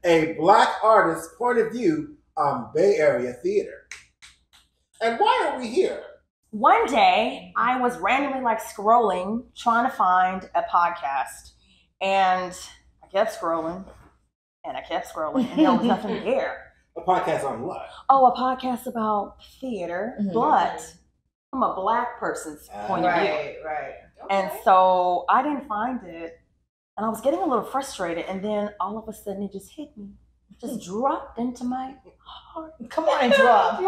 a Black artist's point of view on Bay Area theater. And why are we here? One day, I was randomly scrolling, trying to find a podcast. And I kept scrolling, and I kept scrolling, and there was nothing there. A podcast on what? Oh, a podcast about theater, but from a Black person's point of view. Right. Okay. And so I didn't find it, and I was getting a little frustrated, and then all of a sudden it just hit me. It just dropped into my heart. Come on and drop.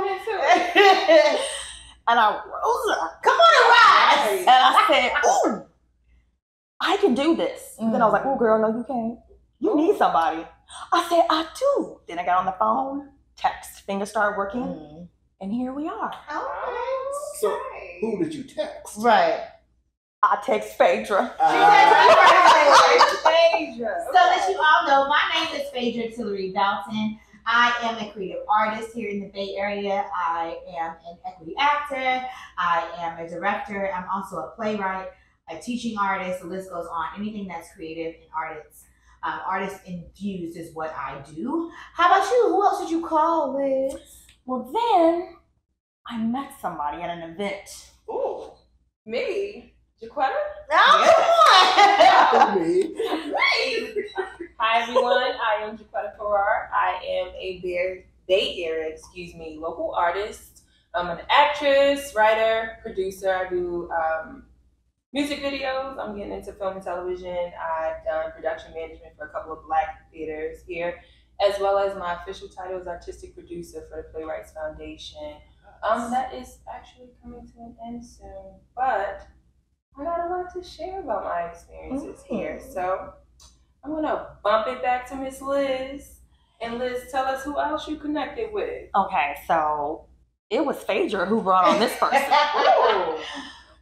And I rose up. Come on and rise. And I said, ooh, I can do this. Then I was like, oh, girl, no, you can't. You need somebody. I said, I do. Then I got on the phone, text, fingers started working, and here we are. Okay. So, who did you text? Right. I text Phaedra. Phaedra. So that you all know, my name is Phaedra Tillery-Boughton. I am a creative artist here in the Bay Area. I am an equity actor. I am a director. I'm also a playwright, a teaching artist. The list goes on. Anything that's creative and artist infused is what I do. How about you? Who else did you call, Liz? Well, then I met somebody at an event. Ooh, me? Jacquetta? No, Me. Hi everyone, I am Jacquetta. I am a Bay Area, local artist. I'm an actress, writer, producer. I do music videos. I'm getting into film and television. I've done production management for a couple of Black theaters here, as well as my official title is artistic producer for the Playwrights Foundation. That is actually coming to an end soon, but I got a lot to share about my experiences here. So I'm gonna bump it back to Miss Liz. And Liz, tell us who else you connected with. Okay, so it was Phaedra who brought on this person.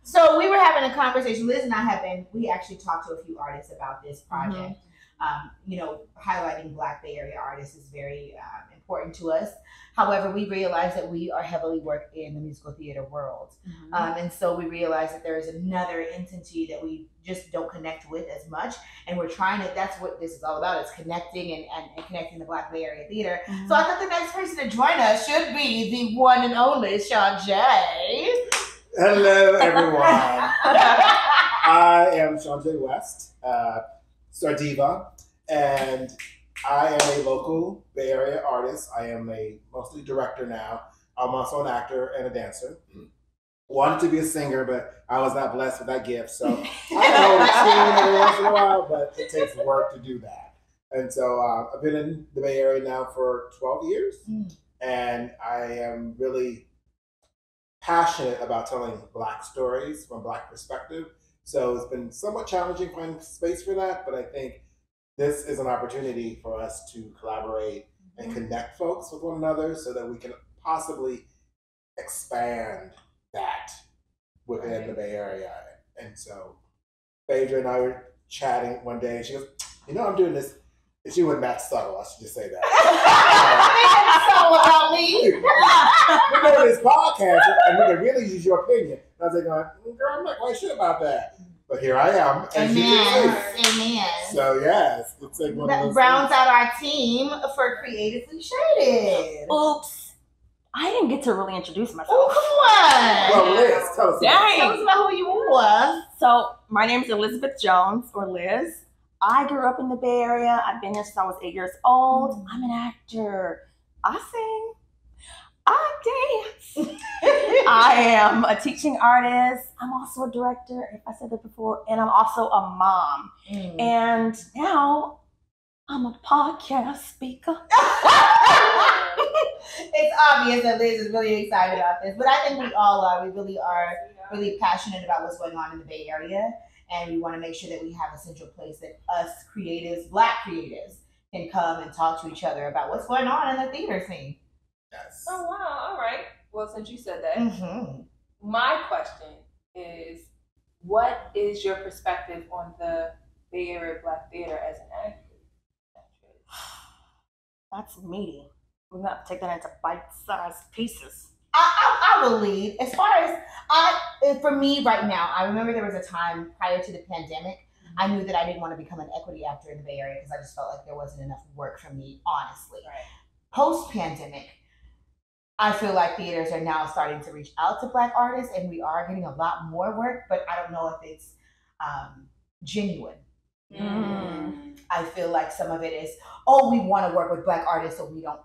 So we were having a conversation. Liz and I we actually talked to a few artists about this project. Highlighting Black Bay Area artists is very important to us. However, we realized that we are heavily worked in the musical theater world. And so we realized that there is another entity that we just don't connect with as much. And we're trying to, that's what this is all about, is connecting and connecting the Black Bay Area theater. So I thought the next person to join us should be the one and only ShawnJ. Hello, everyone. I am ShawnJ West, Diva, and I am a local Bay Area artist. I am a mostly director now. I'm also an actor and a dancer. Wanted to be a singer, but I was not blessed with that gift. So I hold a tune every once in a while, but it takes work to do that. And so I've been in the Bay Area now for 12 years, and I am really passionate about telling Black stories from a Black perspective. So it's been somewhat challenging finding space for that, but I think this is an opportunity for us to collaborate and connect folks with one another so that we can possibly expand that within the Bay Area. And so Phaedra and I were chatting one day, and she goes, I'm doing this. And she wasn't that subtle, I should just say that. So about me. We're doing this podcast, and we can really use your opinion. And I was like, girl, I'm not quite sure about that. But here I am. Amen. So yes, it's like one of those rounds out our team for Creatively Shaded. Oops. I didn't get to really introduce myself. Oh, come on. Well, Liz, tell us about who you are. So my name is Elizabeth Jones, or Liz. I grew up in the Bay Area. I've been here since I was 8 years old. I'm an actor. I sing. I dance. I am a teaching artist. I'm also a director, if I said that before, and I'm also a mom. And now I'm a podcast speaker. It's obvious that Liz is really excited about this, but I think we all are. We really are really passionate about what's going on in the Bay Area, and we want to make sure that we have a central place that us creatives, Black creatives, can come and talk to each other about what's going on in the theater scene. Yes. Oh, wow. All right. Well, since you said that, my question is, what is your perspective on the Bay Area Black theater as an actor? That's meaty. We're going to have to take that into bite-sized pieces. I will lead. As far as for me right now, I remember there was a time prior to the pandemic, I knew that I didn't want to become an equity actor in the Bay Area because I just felt like there wasn't enough work for me, honestly. Right. Post-pandemic, I feel like theaters are now starting to reach out to Black artists, and we are getting a lot more work, but I don't know if it's genuine. I feel like some of it is, oh, we want to work with Black artists so we don't,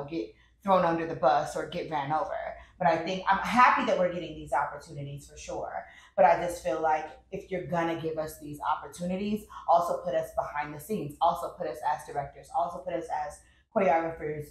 get thrown under the bus or get ran over. But I think I'm happy that we're getting these opportunities for sure. But I just feel like if you're gonna give us these opportunities, also put us behind the scenes, also put us as directors, also put us as choreographers,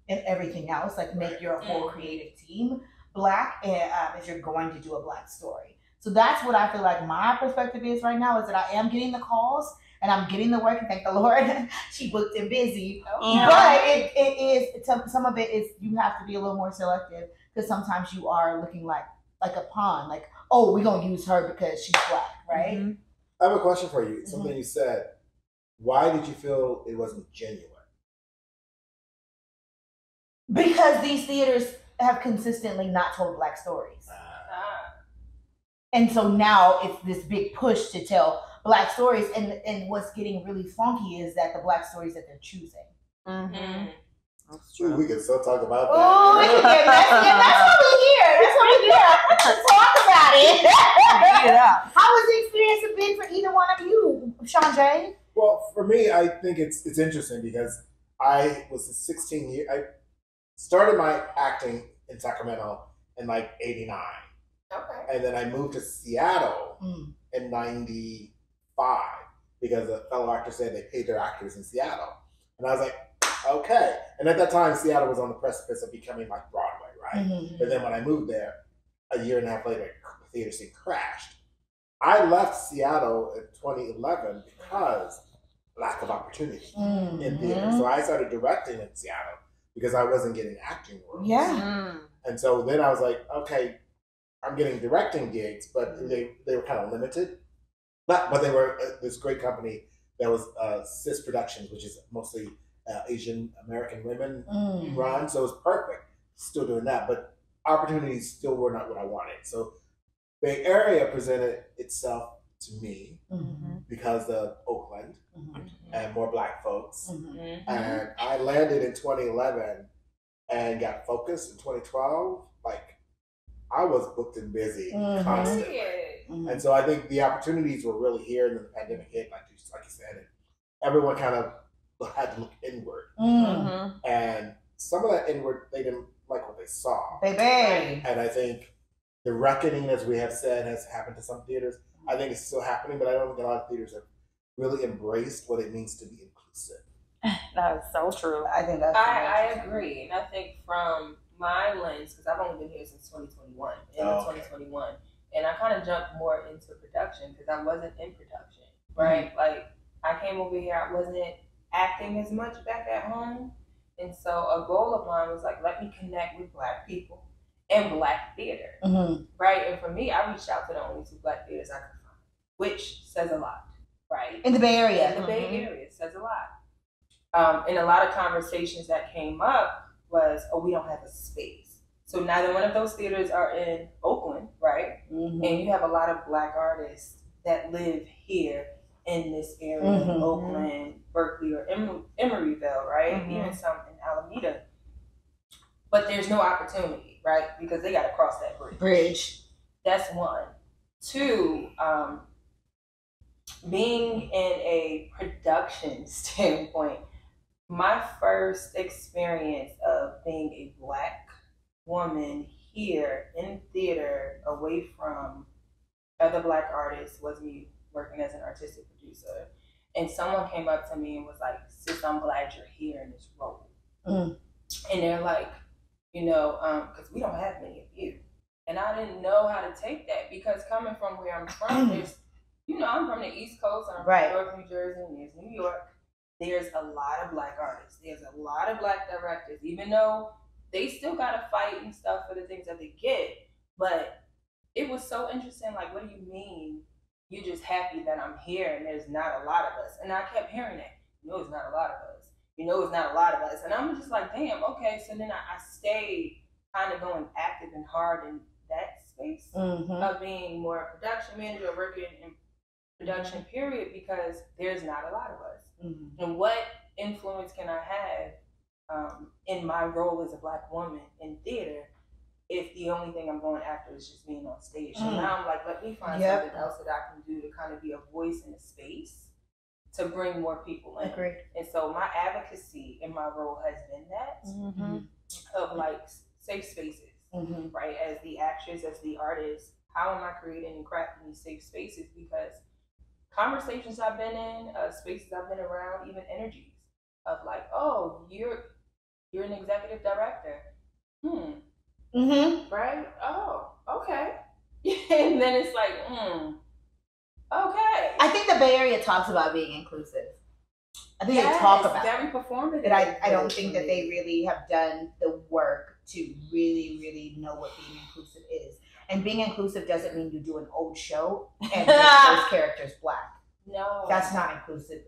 and everything else. Like make your whole creative team Black if you're going to do a Black story. So that's what I feel like my perspective is right now, is that I am getting the calls and I'm getting the work, and thank the Lord, she booked and busy. But it is, some of it is, you have to be a little more selective, because sometimes you are looking like a pawn, like, oh, we're going to use her because she's Black, right? Mm-hmm. I have a question for you. Something you said. Why did you feel it wasn't genuine? Because these theaters have consistently not told Black stories. And so now it's this big push to tell Black stories, and what's getting really funky is that the Black stories that they're choosing. That's true. We can still talk about that. Oh, that's what we're here. That's what we're here. Let's talk about it. How was the experience of being for either one of you, ShawnJ? Well, for me, I think it's interesting because I was 16 years. I started my acting in Sacramento in like '89. Okay. And then I moved to Seattle in '95 because a fellow actor said they paid their actors in Seattle. And I was like, okay. And at that time, Seattle was on the precipice of becoming like Broadway, right? But then when I moved there, a year and a half later, the theater scene crashed. I left Seattle in 2011 because lack of opportunity in theater. So I started directing in Seattle because I wasn't getting acting roles. And so then I was like, okay, I'm getting directing gigs, but they were kind of limited. But they were this great company that was Cis Productions, which is mostly Asian American women run. So it was perfect. Still doing that, but opportunities still were not what I wanted. So Bay Area presented itself to me because of Oakland and more Black folks. And I landed in 2011 and got focused in 2012. Like, I was booked and busy constantly. And so I think the opportunities were really here, and then the pandemic hit, like you said, and everyone kind of had to look inward. And some of that inward, they didn't like what they saw. Baby. And I think the reckoning, as we have said, has happened to some theaters. I think it's still happening, but I don't think a lot of theaters have really embraced what it means to be inclusive. That is so true. I think that's I agree. And I think from my lens, because I've only been here since 2021, end of 2021, and I kind of jumped more into production because I wasn't in production, right? Like, I came over here, I wasn't acting as much back at home. And so a goal of mine was like, let me connect with Black people and Black theater, right? And for me, I reached out to the only 2 Black theaters I could find, which says a lot, right? in the Bay Area. In the Bay Area, says a lot. And a lot of conversations that came up was, oh, we don't have a space. So neither one of those theaters are in Oakland, right? And you have a lot of Black artists that live here in this area, Oakland, Berkeley, or Emeryville, right? Even some in Alameda. But there's no opportunity, right? Because they got to cross that bridge. That's one. 2, being in a production standpoint, my first experience of being a Black woman here in theater, away from other Black artists, was me working as an artistic producer. And someone came up to me and was like, sis, I'm glad you're here in this role. And they're like, because we don't have many of you. And I didn't know how to take that, because coming from where I'm from, there's, I'm from the East Coast, I'm from North New Jersey, and there's New York. There's a lot of Black artists. There's a lot of Black directors, even though they still got to fight and stuff for the things that they get. But it was so interesting. Like, what do you mean you're just happy that I'm here and there's not a lot of us? And I kept hearing that. It's not a lot of us. It's not a lot of us. And I'm just like, damn, okay. So then I stayed kind of going active and hard in that space of being more a production manager, working in production period, because there's not a lot of us. Mm-hmm. And what influence can I have in my role as a Black woman in theater if the only thing I'm going after is just being on stage? So now I'm like, let me find something else that I can do to kind of be a voice in a space to bring more people in. Agreed. And so my advocacy in my role has been that of like safe spaces, right? As the actress, as the artist, how am I creating and crafting these safe spaces? Because conversations I've been in, spaces I've been around, even energies of like, oh, you're an executive director. Right? Oh, okay. And then it's like, okay. I think the Bay Area talks about being inclusive. I think they talk about very performative. But I don't think that they really have done the work to really, really know what being inclusive is. And being inclusive doesn't mean you do an old show and make those characters Black. No. That's not inclusive.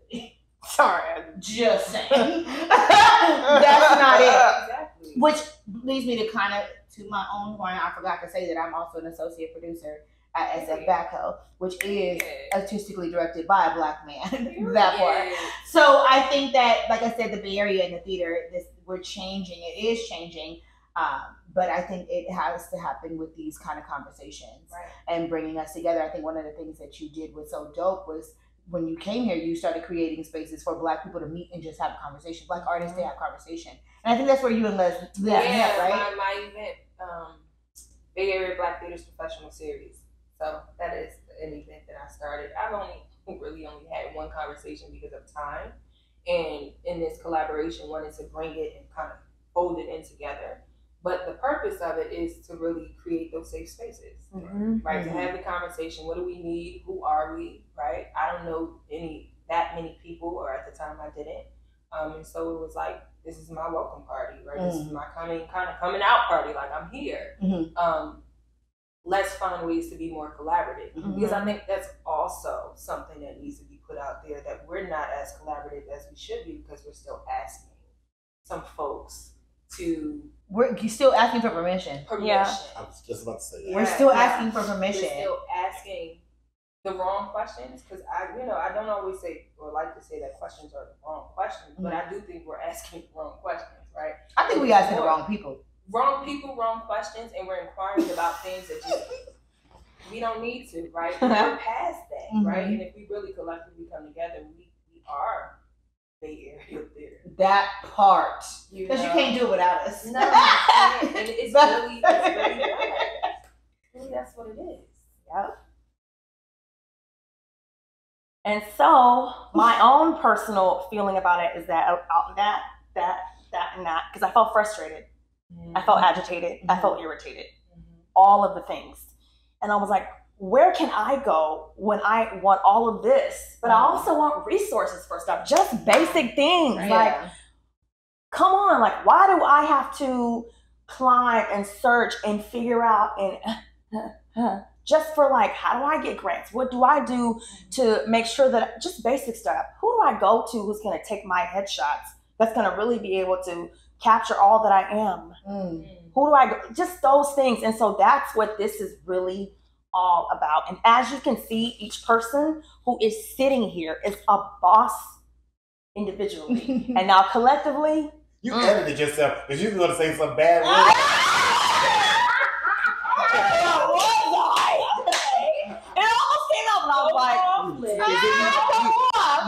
Sorry. Just saying. That's not it. Exactly. Which leads me to kind of to my own point. I forgot to say that I'm also an associate producer at SF-Backhoe, which is artistically directed by a Black man. That part. So I think that, like I said, the Bay Area and the theater, we're changing. It is changing. But I think it has to happen with these kind of conversations and bringing us together. I think one of the things that you did was so dope was when you came here, you started creating spaces for Black people to meet and just have a conversation, Black artists to have conversation. And I think that's where you and Les met, right? My event, Bay Area Black Theaters Professional Series. So that is an event that I started. I've only had one conversation because of time. And in this collaboration, wanted to bring it and kind of fold it in together. But the purpose of it is to really create those safe spaces, right? To have the conversation. What do we need? Who are we? Right? I don't know that many people, or at the time I didn't. And so it was like, this is my welcome party, right? This is my coming out party. Like, I'm here. Let's find ways to be more collaborative, because I think that's also something that needs to be put out there, that we're not as collaborative as we should be, because we're still asking some folks to. You're still asking for permission. Yeah. I was just about to say that. We're still asking for permission. We're still asking the wrong questions, because I don't always say or like to say that questions are the wrong questions, but I do think we're asking the wrong questions, right? I think we're asking the wrong people. Wrong people, wrong questions, and we're inquiring about things that we don't need to, right? We're past that, right? And if we really collectively come together, we are Bay Area Theater. That part. Because you can't do it without us. No, and it's really bad. Really, that's what it is. Yep. And so my own personal feeling about it is that because I felt frustrated. I felt agitated. I felt irritated. All of the things. And I was like, where can I go when I want all of this? But I also want resources for stuff, just basic things. Like, come on, like, why do I have to climb and search and figure out and just for like, how do I get grants? What do I do to make sure that just basic stuff? Who do I go to who's going to take my headshots? That's going to really be able to capture all that I am. Who do I go? Just those things. And so that's what this is really all about. And as you can see, each person who is sitting here is a boss individually. And now collectively. You edited yourself because you were going to say some bad words. It almost came out and I was like,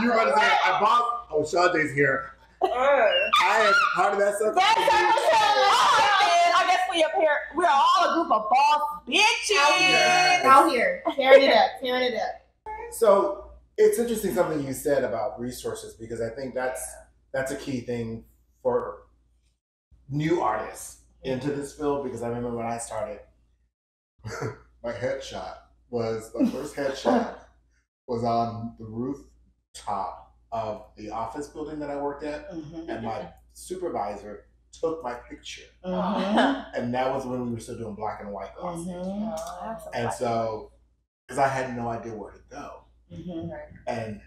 you were going to say, I bought, ShawnJ's here. I am part of that circle. I guess we're all a group of boss bitches. Out here. Tearing it up. So it's interesting something you said about resources, because I think that's a key thing for new artists into this field, because I remember when I started, my headshot was, the first headshot was on the rooftop of the office building that I worked at, and my supervisor took my picture. And that was when we were still doing black and white costing. And so, because I had no idea where to go, and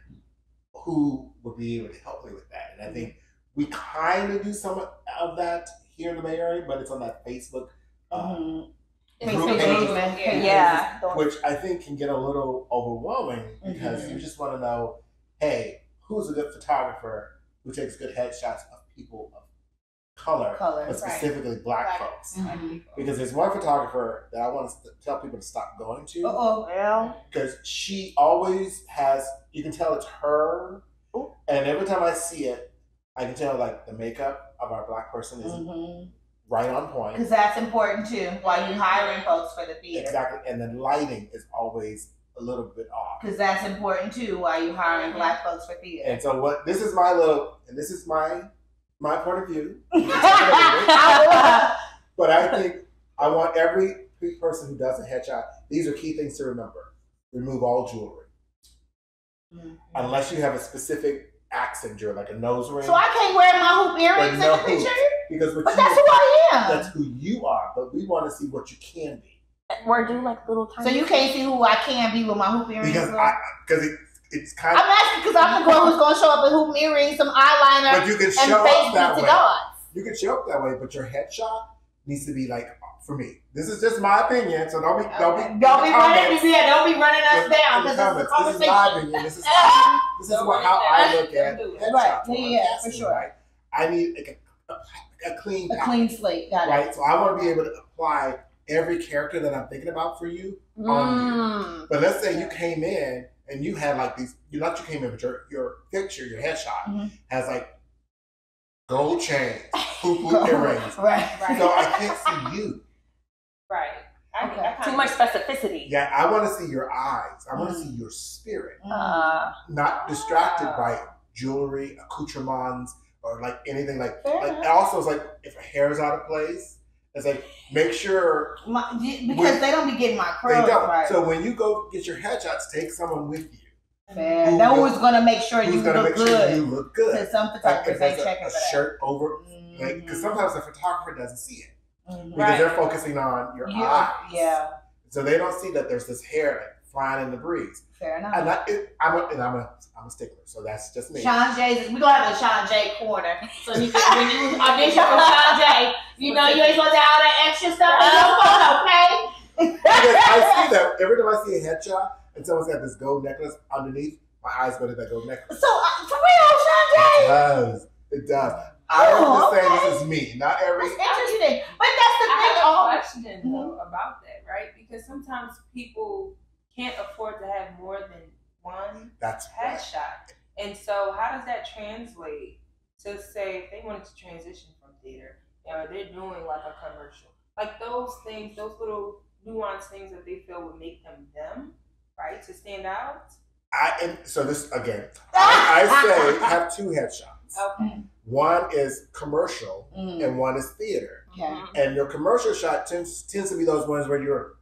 who would be able to help me with that. And I think we kind of do some of that here in the Bay Area, but it's on that Facebook group page. Yeah. which I think can get a little overwhelming because you just want to know, hey, who's a good photographer who takes good headshots of people of color, but specifically black folks? Because there's one photographer that I want to tell people to stop going to. Well, because she always has, you can tell it's her. And every time I see it, I can tell like the makeup of our black person is right on point. Because that's important too while you're hiring folks for the theater. Exactly. And the lighting is always a little bit off. Because that's important too while you're hiring black folks for theater. And so this is my point of view. But I think I want every person who does a headshot, these are key things to remember. Remove all jewelry. Unless you have a specific accent jewelry, like a nose ring. So I can't wear my hoop earrings in the picture? But that's who I am. That's who you are, but we want to see what you can be. Or do like little tiny. So you can't see who I can be with my hoop earrings? Because it's kind of. I'm asking because I'm the girl who's going to show up with hoop earrings, some eyeliner, but you can show up that way. God. You can show up that way, but your headshot needs to be like, for me. This is just my opinion, so don't be running us down because it's a conversation. This is my opinion. This is how I look at headshots. Yeah, for sure. Right? I need a clean slate. Got it. Right, so I want to be able to apply every character that I'm thinking about for you on you. But let's say you came in and you had like these. Not you came in, but your picture, your headshot has like gold chains, hoop earrings. Right. So I can't see you. Right. Too much specificity. Yeah, I want to see your eyes. I want to see your spirit. Not distracted by jewelry, accoutrements, or like anything like. Also, it's like if a hair is out of place, it's like make sure because they don't be getting my curls. They don't. Right. So when you go get your headshots, take someone with you. Who's going to make sure you look good. You look good. Because some photographers ain't checking a shirt over, because sometimes the photographer doesn't see it because they're focusing on your eyes. Yeah. So they don't see that there's this hair like flying in the breeze. Fair enough. And I'm a stickler, so that's just me. ShawnJ, we're gonna have a ShawnJ corner, so you can, when you audition for ShawnJ, you know you ain't supposed to have all that extra stuff in your phone, okay? Because I see that every time I see a headshot and someone's got this gold necklace underneath, my eyes go to that gold necklace. So for real, ShawnJ? It does. I'm just saying this is me, not every. That's interesting, but that's the thing. I have a question though about that, right? Because sometimes people can't afford to have more than one headshot. And so how does that translate to say if they wanted to transition from theater or they're doing like a commercial? Like those things, those little nuanced things that they feel would make them, right? To stand out? So this, again, I say have two headshots. Okay. One is commercial and one is theater. Okay. And your commercial shot tends to be those ones where you're,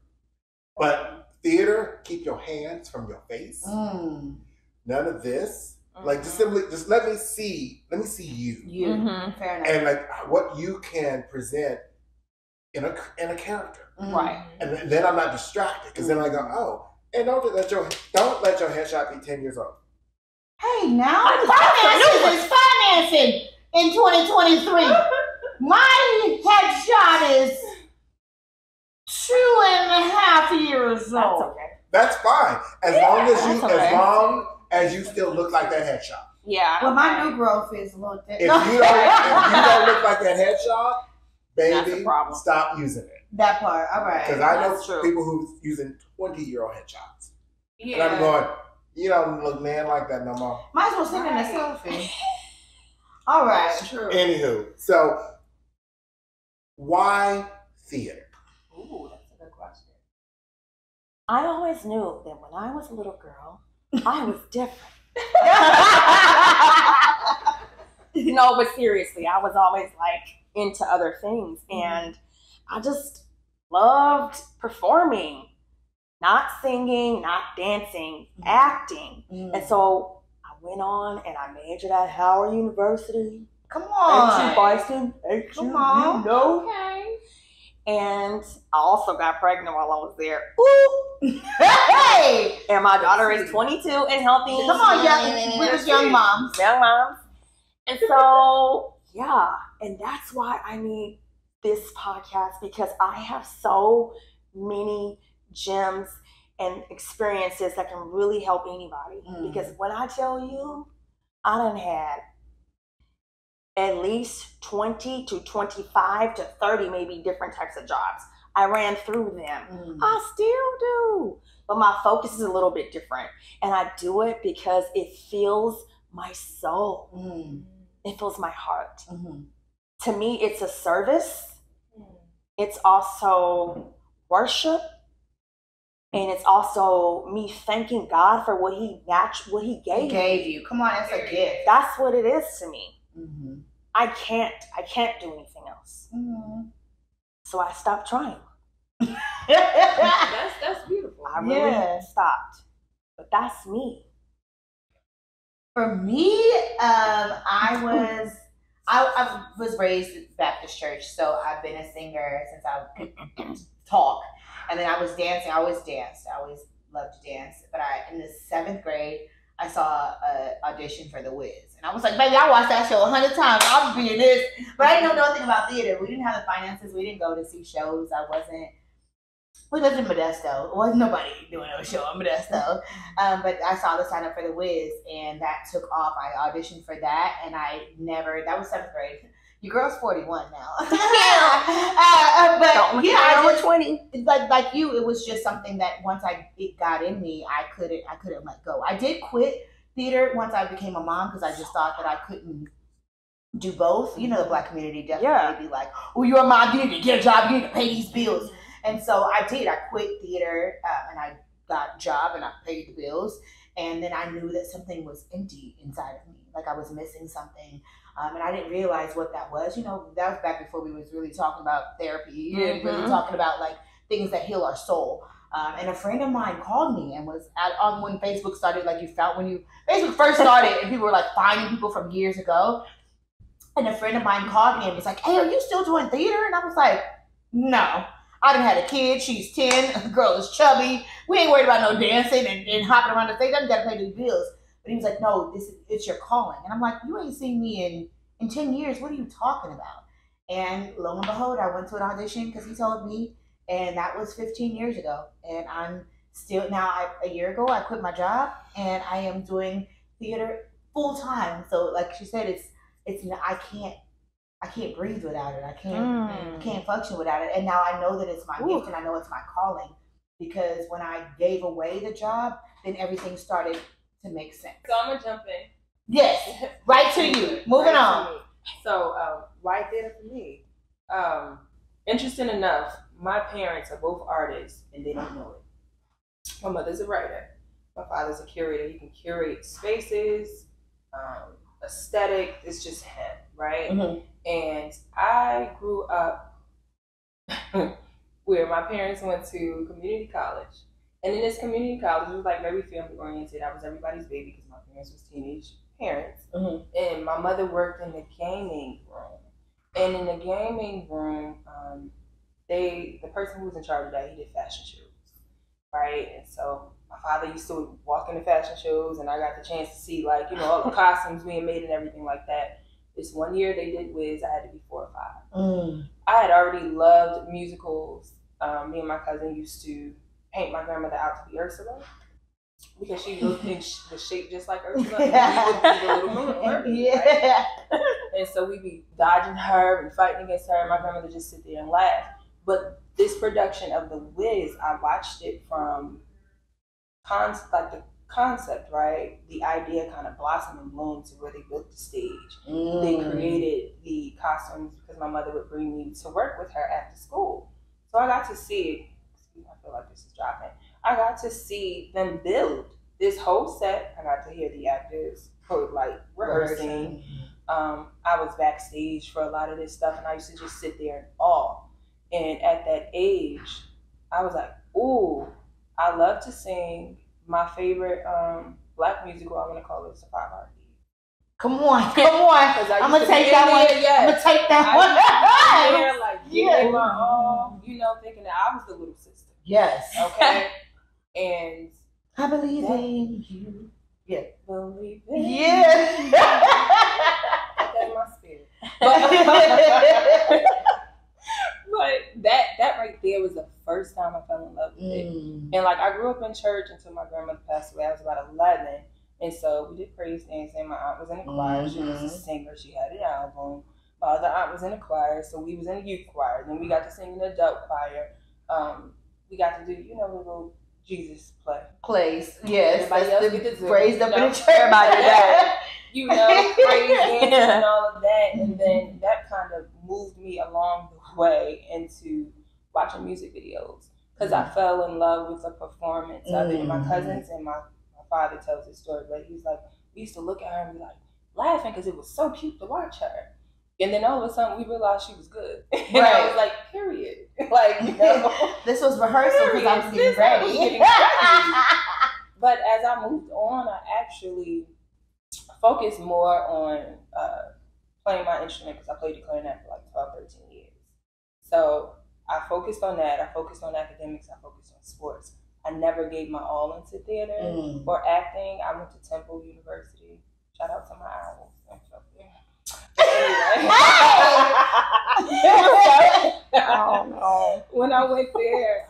but theater, keep your hands from your face. None of this. Like just let me see you. Fair enough. And like what you can present in a character. Right. And then I'm not distracted because then I go, and don't let your headshot be 10 years old. Hey, now finances is financing in 2023. My headshot is 2.5 years old. That's okay. That's fine. As long as you still look like that headshot. Yeah. Well, my new growth is a little different. If you don't look like that headshot, baby, stop using it. That part, all right. Because I know people who's using 20-year-old headshots. Yeah. And I'm going, you don't look man like that no more. Might as well send in a selfie. All right. That's true. Anywho, so why theater? Ooh, that's a good question. I always knew that when I was a little girl, I was different. No, but seriously, I was always like into other things, and I just loved performing, not singing, not dancing, acting. And so I went on and I majored at Howard University. Come on. Boston. Come on. You know. Okay. And I also got pregnant while I was there. Ooh. Hey! And my daughter is 22 and healthy. Come on, young moms. Young moms. And so, yeah. And that's why I need this podcast, because I have so many gems and experiences that can really help anybody. Because when I tell you, I done had at least 20 to 25 to 30 maybe different types of jobs. I ran through them. I still do. But my focus is a little bit different. And I do it because it fills my soul. It fills my heart. To me, it's a service. It's also worship. And it's also me thanking God for what he gave you. Come on, that's a gift. That's what it is to me. I can't do anything else. So I stopped trying. That's beautiful. I really stopped. But that's me. For me, I was raised in Baptist church, so I've been a singer since I could talk. And then I was dancing. I always danced. I always loved to dance. But in the 7th grade, I saw an audition for The Wiz. And I was like, baby, I watched that show 100 times. I'll be in this. But I didn't know nothing about theater. We didn't have the finances. We didn't go to see shows. We lived in Modesto. It wasn't nobody doing no show in Modesto. But I saw the sign up for The Wiz, and that took off. I auditioned for that, and that was 7th grade. Your girl's 41 now. But yeah, I was 20. Like you, it was just something that once it got in me, I couldn't let go. I did quit theater once I became a mom because I just thought that I couldn't do both. You know, the Black community definitely be like, "Oh, you're a mom. You need to get a job. You need to pay these bills." And so I did. I quit theater and I got a job and I paid the bills. And then I knew that something was empty inside of me, like I was missing something. And I didn't realize what that was. You know, that was back before we was really talking about therapy and really talking about like things that heal our soul. And a friend of mine called me and was on when Facebook started, like Facebook first started and people were like finding people from years ago. And a friend of mine called me and was like, "Hey, are you still doing theater?" And I was like, "No. I done had a kid. She's 10. The girl is chubby. We ain't worried about no dancing and hopping around the stage. I just gotta pay these bills." But he was like, "No, it's your calling." And I'm like, "You ain't seen me in 10 years. What are you talking about?" And lo and behold, I went to an audition because he told me, and that was 15 years ago. And I'm still a year ago, I quit my job and I am doing theater full time. So like she said, I can't breathe without it. I can't function without it. And now I know that it's my gift and I know it's my calling, because when I gave away the job, then everything started to make sense. So I'm gonna jump in. Yes, right to you. Moving on. So why theater for me? Interesting enough, my parents are both artists and they don't know it. My mother's a writer. My father's a curator. He can curate spaces, aesthetic. It's just him, right? And I grew up where my parents went to community college. And in this community college, it was like very family oriented. I was everybody's baby because my parents was teenage parents. And my mother worked in the gaming room. And in the gaming room, the person who was in charge of that, he did fashion shows, right? And so my father used to walk into fashion shows, and I got the chance to see all the costumes being made and everything like that. This one year they did Wiz, I had to be 4 or 5. I had already loved musicals. Me and my cousin used to paint my grandmother out to be Ursula because she looked and was shaped just like Ursula. And we would be the little moon. Right? And so we'd be dodging her and fighting against her, and my grandmother just sit there and laugh. But this production of the Wiz, I watched it from the concept, right? The idea kind of blossomed and bloomed to where they built the stage. They created the costumes because my mother would bring me to work with her after school. So I got to see, I feel like this is dropping. I got to see them build this whole set. I got to hear the actors rehearsing. I was backstage for a lot of this stuff, and I used to just sit there in awe. And at that age, I was like, ooh, I love to sing. My favorite Black musical, I'm going to call it Survive Heartbeat. Come on. I'm going to take that one. I'm going to take that one. My all, thinking that I was the little sister. Yes. Okay. And I believe in you. Yeah. Believe in you. Yeah. That's my spirit. But that right there was the first time I fell in love with it. And like I grew up in church until my grandmother passed away. I was about 11. And so we did praise dancing. My aunt was in the choir. She was a singer. She had an album. My other aunt was in the choir. So we was in the youth choir. Then we got to sing in the adult choir. We got to do, little Jesus plays. Yes. Everybody else get to raised up in the church. Everybody did that. Praise dancing and all of that. And then that kind of moved me along the way into watching music videos. Because I fell in love with the performance of it. And my cousins and my father tells this story, but he's like, we used to look at her and be like laughing because it was so cute to watch her. And then all of a sudden we realized she was good. And I was like, period. Like, this was rehearsal because I was getting ready. But as I moved on, I actually focused more on playing my instrument because I played the clarinet for like 12, 13 years. So I focused on that. I focused on academics. I focused on sports. I never gave my all into theater or acting. I went to Temple University. Shout out to my owls. Anyway. Oh no. When I went there,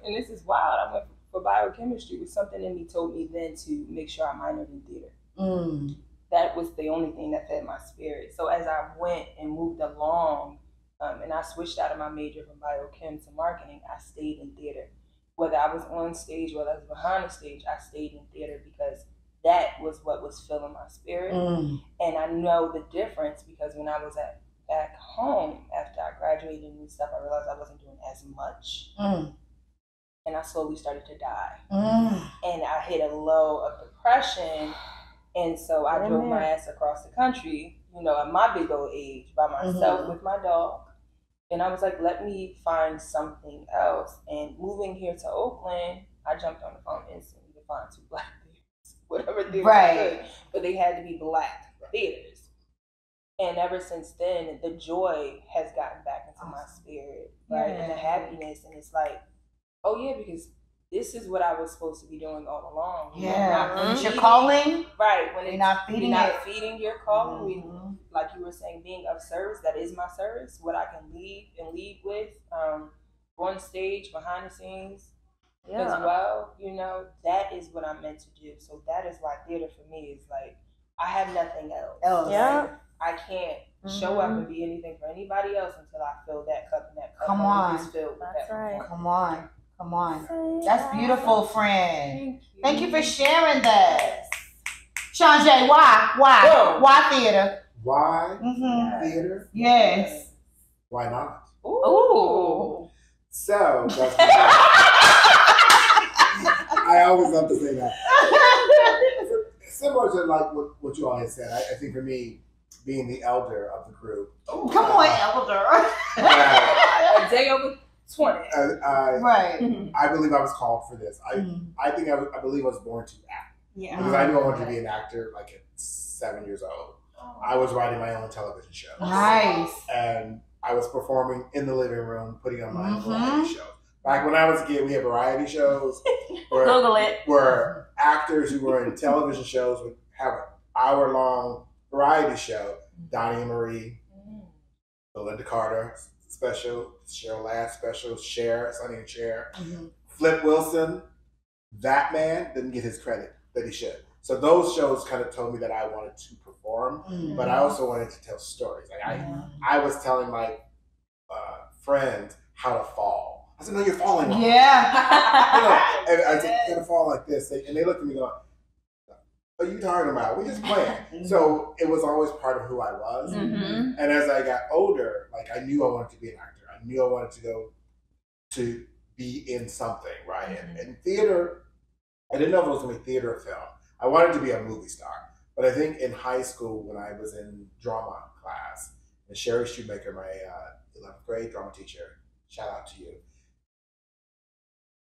and this is wild, I went for biochemistry. It was something in me told me then to make sure I minored in theater. That was the only thing that fed my spirit. So as I went and moved along, and I switched out of my major from biochem to marketing, I stayed in theater. Whether I was on stage, whether I was behind the stage, I stayed in theater because that was what was filling my spirit. And I know the difference because when I was back home after I graduated and stuff, I realized I wasn't doing as much. And I slowly started to die. And I hit a low of depression. And so I drove my ass across the country, at my big old age by myself with my dog. And I was like, let me find something else. And moving here to Oakland, I jumped on the phone instantly to find 2 Black theaters, whatever theaters I could. But they had to be Black theaters. And ever since then, the joy has gotten back into my spirit, right? And the happiness. And it's like, oh yeah, because this is what I was supposed to be doing all along. It's your calling. Right. When you're not feeding your calling. Like you were saying, being of service, that is my service. What I can lead with, on stage, behind the scenes as well. That is what I'm meant to do. So that is why theater for me is like, I have nothing else. Yeah. I can't show up and be anything for anybody else until I fill that cup, and that cup Come on. is filled with That's that. right. Come on. That's beautiful, friend. Thank you for sharing that. ShawnJ, why theater? Why theater? Yes. Why not? Ooh. So that's I always love to say that. Similar to like what you all had said, I think for me, being the elder of the group. Come on, elder. A day over 20. Right. I believe I was called for this. I believe I was born to act. Yeah. Because I knew I wanted to be an actor like at 7 years old. I was writing my own television show. Nice. And I was performing in the living room, putting on my own variety shows. Back when I was a kid, we had variety shows where actors who were in television shows would have an hour-long variety show. Donnie and Marie, Belinda Carter special, Cheryl Ladd special, Sonny and Cher. Flip Wilson, that man didn't get his credit that he should. So those shows kind of told me that I wanted to perform, but I also wanted to tell stories. Like I was telling my friends how to fall. I said, "No, you're falling." Yeah. And I said, "You gotta fall like this." And they looked at me going, "What are you talking about? We're just playing." So it was always part of who I was. And as I got older, like I knew I wanted to be an actor. I knew I wanted to go to be in something, right? And theater, I didn't know if it was going to be theater or film. I wanted to be a movie star. But I think in high school, when I was in drama class, and Sherry Shoemaker, my 11th grade drama teacher, shout out to you,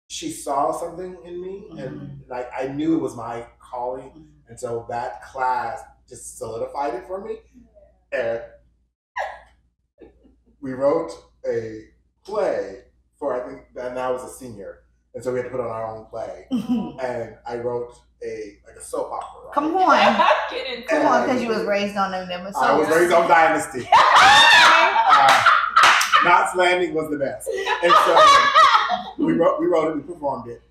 she saw something in me, and I knew it was my calling. And so that class just solidified it for me. And we wrote a play for, I think, and I was a senior. And so we had to put on our own play. And I wrote a soap opera. Right? Come on, because you was raised on them. I was raised on Dynasty. Knots Landing was the best. And so we wrote it, we performed it.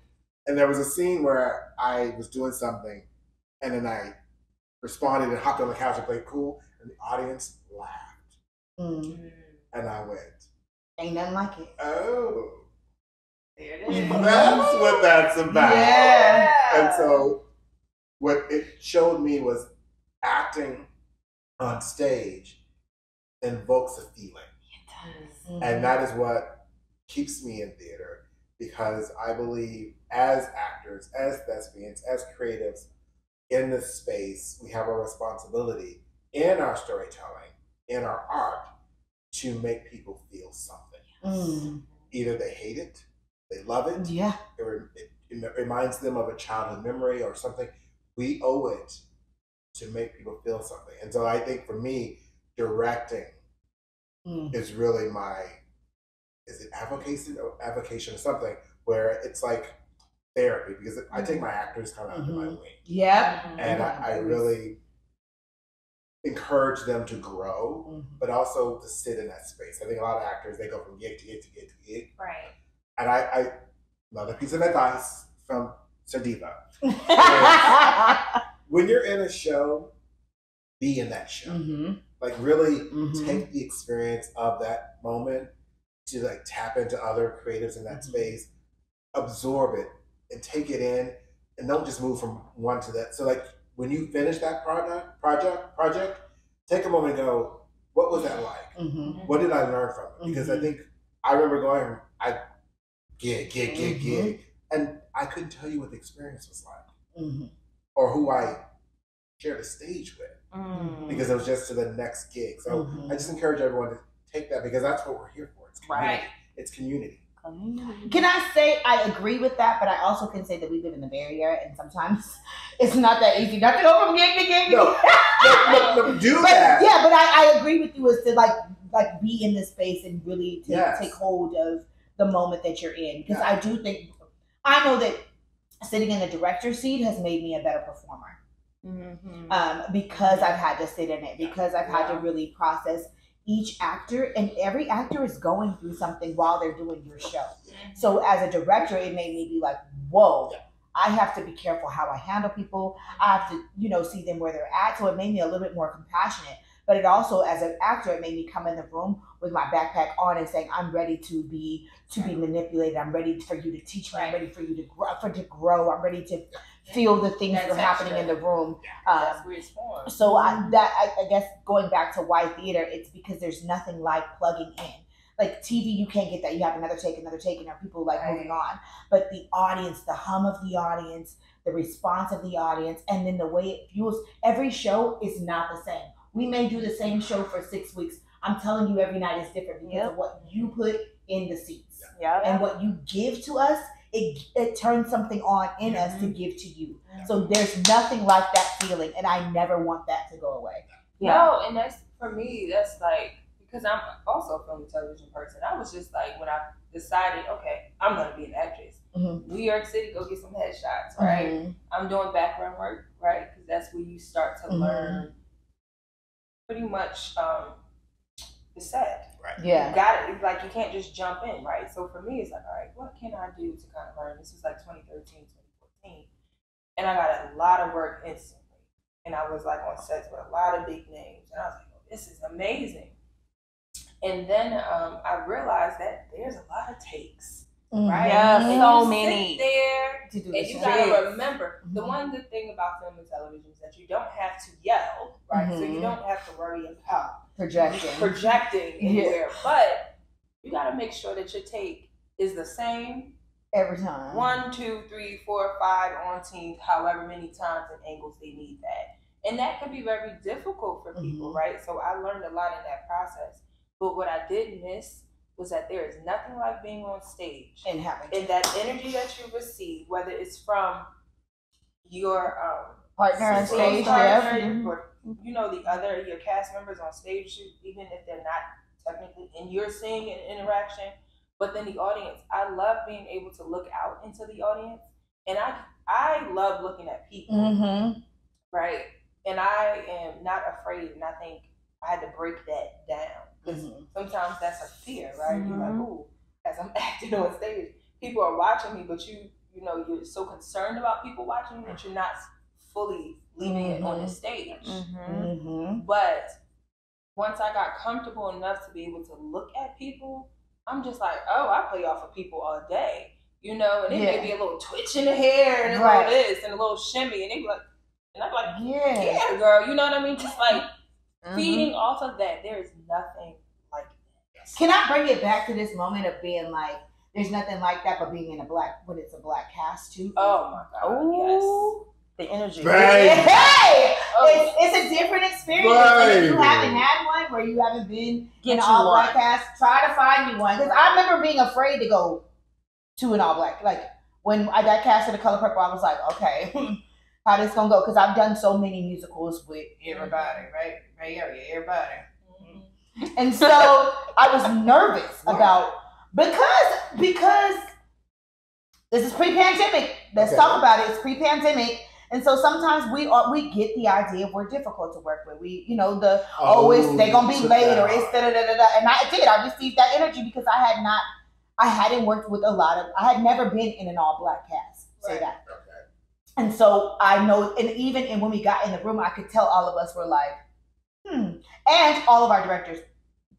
And there was a scene where I was doing something and then I responded and hopped on the couch and played cool, and the audience laughed. And I went, ain't nothing like it. oh. There it is. That's what that's about. Yeah. And so what it showed me was acting on stage invokes a feeling. It does. And that is what keeps me in theater, because I believe as actors, as thespians, as creatives in this space, we have a responsibility in our storytelling, in our art, to make people feel something. Either they hate it, they love it, it reminds them of a childhood memory or something. We owe it to make people feel something. And so I think for me, directing is really is it avocation or something, where it's like therapy, because I take my actors kind of under my wing. Yep. And I really encourage them to grow, but also to sit in that space. I think a lot of actors, they go from gig to gig to gig to gig. Right. And I another piece of advice from Sir Diva. When you're in a show, be in that show. Like really take the experience of that moment to like tap into other creatives in that space, absorb it and take it in, and don't just move from one to that. So like when you finish that project, take a moment and go, what was that like? What did I learn from it? Because I think I remember going, gig, and I couldn't tell you what the experience was like, or who I shared a stage with, because it was just to the next gig. So I just encourage everyone to take that, because that's what we're here for. It's community. Right. It's community. Can I say I agree with that, but I also can say that we live in the Bay Area, and sometimes it's not that easy not to go from gig to gig. No, do that. Yeah, but I agree with you as to like be in this space and really take hold of the moment that you're in, because I do think, I know that sitting in the director's seat has made me a better performer, because I've had to sit in it, because I've had to really process each actor, and every actor is going through something while they're doing your show. So as a director, it made me be like, whoa, I have to be careful how I handle people. I have to, see them where they're at. So it made me a little bit more compassionate. But it also, as an actor, it made me come in the room with my backpack on and saying, I'm ready to be manipulated. I'm ready for you to teach me. I'm ready for you to grow. I'm ready to feel the things that are happening in the room. That's where it's formed. So I guess going back to why theater, it's because there's nothing like plugging in. Like TV, you can't get that. You have another take, and there are people like moving on. But the audience, the hum of the audience, the response of the audience, and then the way it fuels, every show is not the same. We may do the same show for 6 weeks. I'm telling you, every night is different because of what you put in the seats. And what you give to us, it turns something on in us to give to you. So there's nothing like that feeling, and I never want that to go away. No, and that's, for me, that's like, because I'm also a film and television person. I was just like, when I decided, okay, I'm going to be an actress. New York City, go get some headshots, right? I'm doing background work, right? Because that's where you start to learn pretty much the set. Right. Yeah. You got it. It's like you can't just jump in, right? So for me, it's like, all right, what can I do to kind of learn? This was like 2013, 2014. And I got a lot of work instantly. And I was like on sets with a lot of big names. And I was like, oh, this is amazing. And then I realized that there's a lot of takes, right? Yeah, and so you many. sit there, To do and the you show. gotta remember, the one good thing about film and television is that you don't have to yell, right? So you don't have to worry about projecting anywhere. But you gotta make sure that your take is the same Every time. 1, 2, 3, 4, 5 on team, however many times and angles they need that. And that can be very difficult for people, right? So I learned a lot in that process. But what I did miss was that there is nothing like being on stage And having and that energy that you receive, whether it's from your partner on stage, or your cast members on stage, even if they're not technically in your seeing an interaction, but then the audience. I love being able to look out into the audience, and I love looking at people, right? And I am not afraid, and I think I had to break that down. Because sometimes that's a fear, right? You're like, ooh, as I'm acting on stage, people are watching me, but you know, you're so concerned about people watching you that you're not fully leaving it on the stage. But once I got comfortable enough to be able to look at people, I'm just like, oh, I play off of people all day, you know, and it may be a little twitch in the hair and a little this and a little shimmy, and they be like, and I'm like, yeah, girl, you know what I mean? Just like feeding off of that. There is nothing like that. Can I bring it back to this moment of being like, there's nothing like that, but being in when it's a black cast too? Oh my God, yes. The energy. Hey! It's a different experience. And if you haven't had one where you haven't been in an all black cast, try to find me one. Because I remember being afraid to go to an all black. Like when I got cast in The Color Purple, I was like, okay, how this gonna go? Because I've done so many musicals with everybody, right? Bay Area, everybody. And so I was nervous about because this is pre-pandemic. Let's talk about it. It's pre-pandemic. And so sometimes we get the idea we're difficult to work with. We, you know, they gonna be late or it's da da da da. And I received that energy because I hadn't worked with I had never been in an all black cast. Say that. Okay. And so I know, and even when we got in the room, I could tell all of us were like, and all of our directors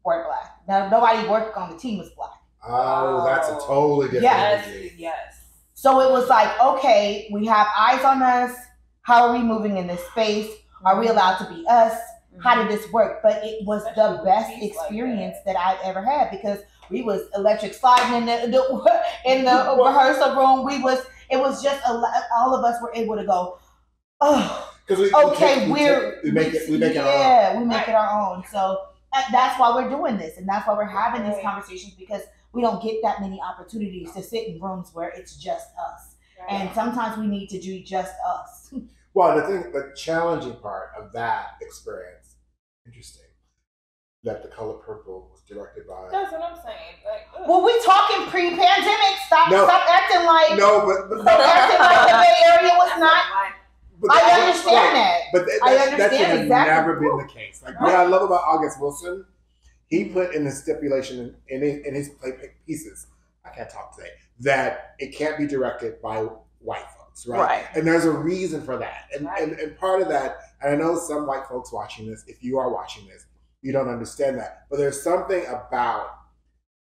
were black. Now nobody working on the team was black. Oh, that's a totally different energy. Yes. So it was like, okay, we have eyes on us. How are we moving in this space? Are we allowed to be us? How did this work? But it was the best experience that I've ever had because we was electric sliding in the rehearsal room. It was just all of us were able to go, oh, we make it our own. So that's why we're doing this, and that's why we're having these conversations because we don't get that many opportunities to sit in rooms where it's just us. Right. And sometimes we need to do just us. Well, the challenging part of that experience, interesting, that The Color Purple was directed by. That's what I'm saying. Like, well, we talking pre-pandemic. Stop acting like. But acting like the Bay Area was not. I understand that. But that should have never been the case. Like what I love about August Wilson, he put in the stipulation in his play pieces, I can't talk today, that it can't be directed by white folks, right? And there's a reason for that. And part of that, and I know some white folks watching this, if you are watching this, you don't understand that. But there's something about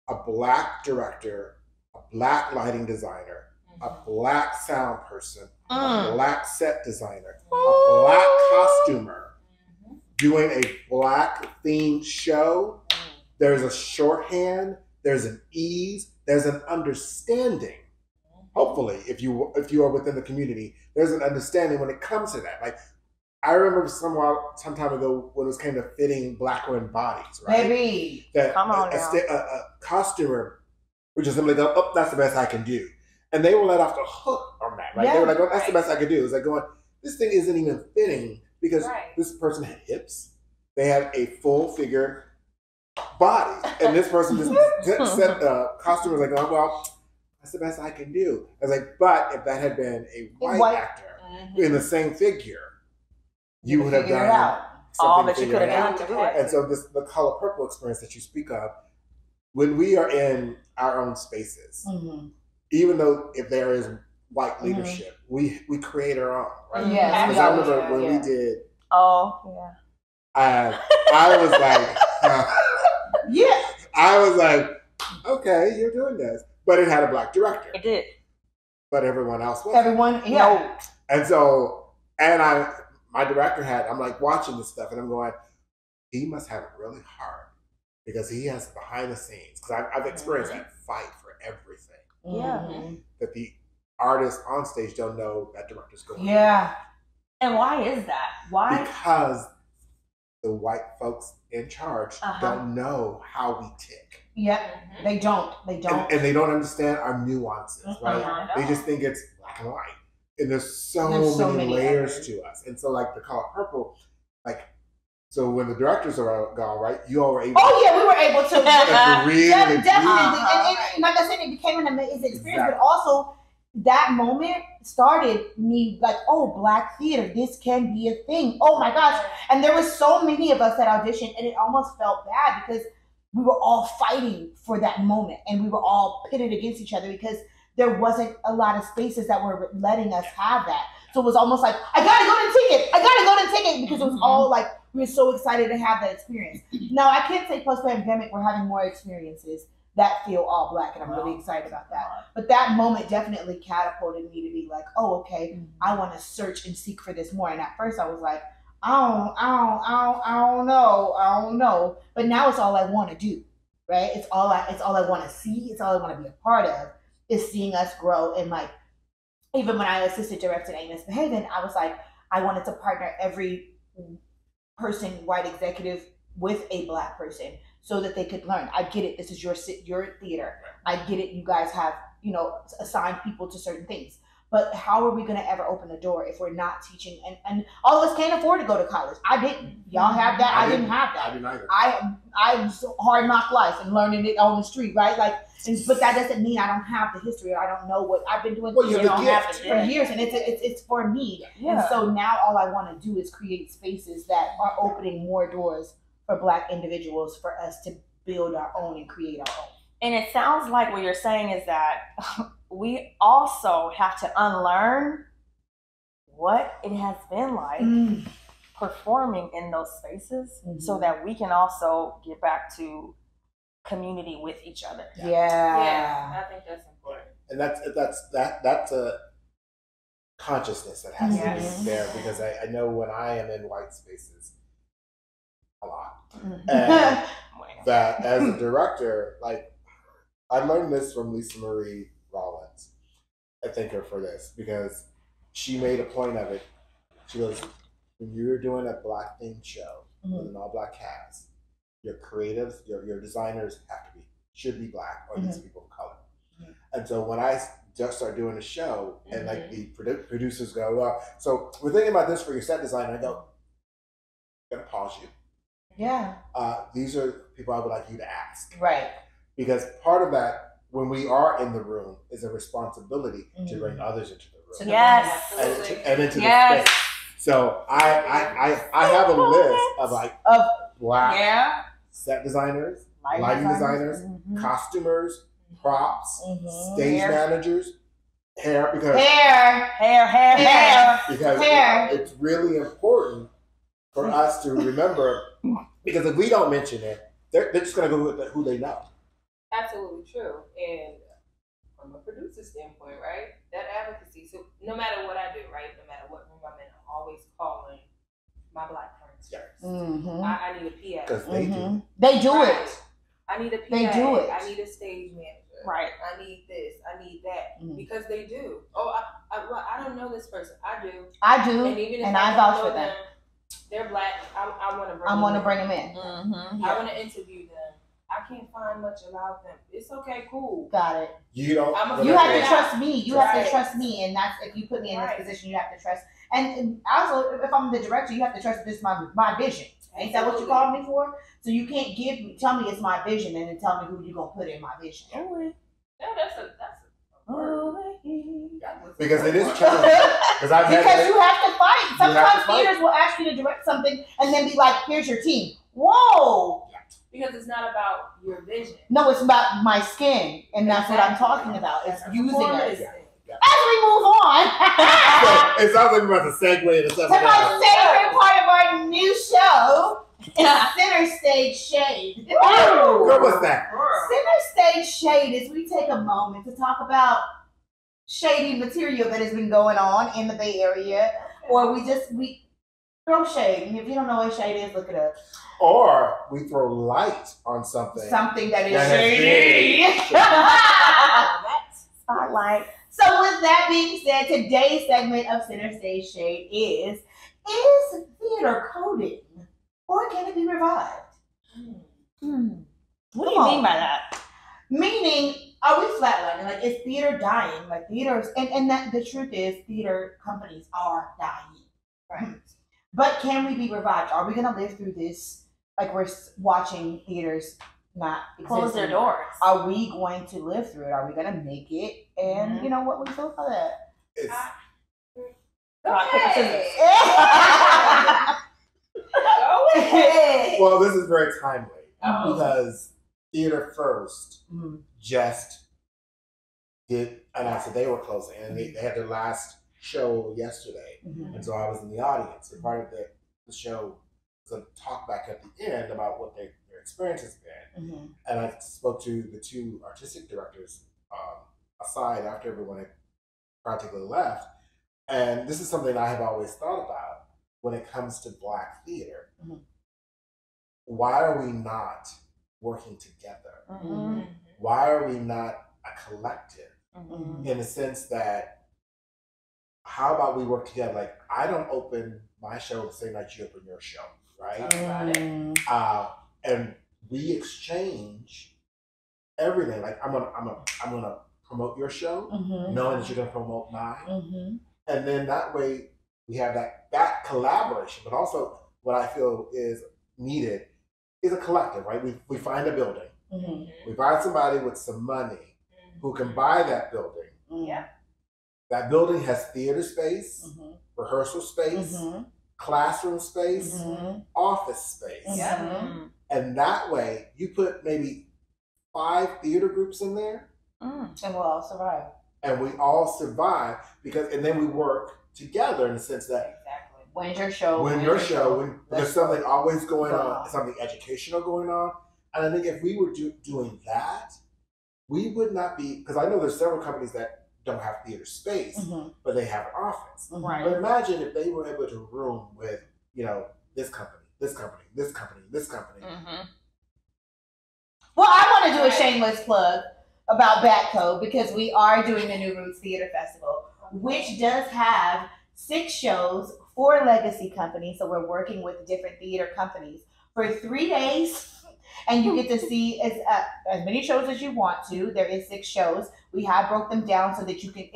a black director, a black lighting designer, a black sound person, a black set designer, a black costumer doing a black themed show. There's a shorthand, there's an ease, there's an understanding. Hopefully, if you are within the community, there's an understanding when it comes to that. Like I remember some time ago when it came to fitting black women bodies, right? Baby, come on now. A costumer would just simply go, "Oh, that's the best I can do," and they were let off the hook on that, right? They were like, "Oh, that's the best I can do." It's like going, "This thing isn't even fitting because this person had hips, they have a full figure body, and this person just said costume was like, oh well, that's the best I can do." I was like, but if that had been a white actor in the same figure, you would have done all that you could have done to do it. And so the Color Purple experience that you speak of, when we are in our own spaces, even though if there is white leadership, we create our own, right? Yes. Because I remember when we did. Oh yeah. I was like. I was like, okay, you're doing this. But it had a black director. It did. But everyone else wasn't. No. And so, my director I'm like watching this stuff and I'm going, he must have it really hard because he has behind the scenes. Because I've experienced that fight for everything. Yeah. That the artists on stage don't know that director's going. Yeah. And why is that? Why? Because the white folks in charge don't know how we tick. They don't. And they don't understand our nuances, right? They just think it's black and white. And there's so many layers to us. And so like The Color Purple, like, so when the directors are gone, right, you all were able we were able to. Definitely. And like I said, it became an amazing experience, but also that moment started me like, oh, black theater, this can be a thing. Oh my gosh. And there were so many of us that auditioned and it almost felt bad because we were all fighting for that moment, and we were all pitted against each other because there wasn't a lot of spaces that were letting us have that. So it was almost like, I gotta go to the ticket, because it was all like, we were so excited to have that experience. Now, I can't say post-pandemic we're having more experiences that feel all Black, and I'm really excited about that. But that moment definitely catapulted me to be like, oh, okay, I want to search and seek for this more. And at first I was like, I don't know. But now it's all I want to do, right? It's all I want to see. It's all I want to be a part of, is seeing us grow. And like, even when I assistant directed Amos Behaven, I was like, I wanted to partner every person, white executive, with a Black person so that they could learn. I get it. This is your theater. I get it. You guys have, assigned people to certain things. But how are we going to ever open a door if we're not teaching? And all of us can't afford to go to college. I didn't. Y'all have that. I didn't have that. I didn't either. I was hard knock life and learning it on the street, right? But that doesn't mean I don't have the history, or I don't know what I've been doing for years, and it's for me. Yeah. And so now all I want to do is create spaces that are opening more doors for Black individuals, for us to build our own and create our own. And it sounds like what you're saying is that we also have to unlearn what it has been like performing in those spaces, so that we can also get back to community with each other. Yeah, I think that's important. And that's a consciousness that has to be there, because I know when I am in white spaces a lot, and that as a director, like, I learned this from Lisa Marie Rollins. I thank her for this, because she made a point of it. She goes, when you're doing a Black themed show with an all Black cast, your creatives, your designers should be Black, or these people of color. And so when I just start doing a show, and like the producers go, well, so we're thinking about this for your set design, and I go, I'm gonna pause you. Yeah. These are people I would like you to ask. Right. Because part of that, when we are in the room, is a responsibility to bring others into the room. Yes. And into the space. So I have a list of Black set designers, lighting designers, costumers, props, stage managers, hair, because it's really important for us to remember, because if we don't mention it, they're just going to go with who they know. Absolutely true. And from a producer standpoint, right, that advocacy, so no matter what I do, right, no matter what room I'm in, I'm always calling my Black friends first. I need a PA. Because they do. They do it. I need a PA. They do it. I need a stage manager. Right. I need this. I need that. Because they do. Oh, I don't know this person. I do. And even if I vouch for them. They're Black. I want to bring them in. I want to interview them. I can't find much about them. It's okay, cool. Got it. You don't. You have to trust me. You have to trust me, and that's, if you put me in this position, you have to trust. And also, if I'm the director, you have to trust this is my vision. Ain't that what you called me for? So you can't tell me it's my vision and then tell me who you gonna put in my vision. No, that's a because it is challenging. Because you have to fight. Sometimes theaters will ask you to direct something and then be like, "Here's your team." Whoa. Because it's not about your vision. No, it's about my skin, and that's what I'm talking about. It's using it. As we move on, so, it sounds like we're about to segue into something to my favorite part of our new show, Center Stage Shade. Girl, what's that? Center Stage Shade is we take a moment to talk about shady material that has been going on in the Bay Area, or we throw shade. And if you don't know what shade is, look it up. Or we throw light on something that is shady. Spotlight. So with that being said, today's segment of Center Stage Shade is theater coding, or can it be revived? What do you mean by that? Meaning, are we flatlining? Like, is theater dying? Like, theaters, and that the truth is, theater companies are dying, right? But can we be revived? Are we going to live through this? Like, we're watching theaters not close their doors. Are we going to live through it? Are we going to make it? And you know what we feel for that? Go ahead. Well, this is very timely because Theater First Mm-hmm. just did announce that they were closing, and they had their last show yesterday, and so I was in the audience. And part of the show was a talk back at the end about what their experience has been, and I spoke to the two artistic directors aside after everyone had practically left, and this is something I have always thought about when it comes to Black theater. Why are we not working together? Why are we not a collective? In the sense that, how about we work together? Like, I don't open my show the same night you open your show, right? And we exchange everything. Like, I'm gonna promote your show, knowing that you're gonna promote mine, and then that way we have that collaboration. But also, what I feel is needed is a collective, right? We find a building, we find somebody with some money who can buy that building. That building has theater space, rehearsal space, classroom space, office space. And that way, you put maybe 5 theater groups in there, and we'll all survive. And we all survive and then we work together in the sense that when's your show? When there's something always going on, something educational going on. And I think if we were doing that, we would not be, because I know there's several companies that don't have theater space, but they have an office. But imagine if they were able to room with, this company, this company, this company, this company. Well, I want to do a shameless plug about Batco, because we are doing the New Roots Theater Festival, which does have 6 shows, 4 legacy companies. So we're working with different theater companies for 3 days. And you get to see as many shows as you want to. There is 6 shows. We have broke them down so that you can.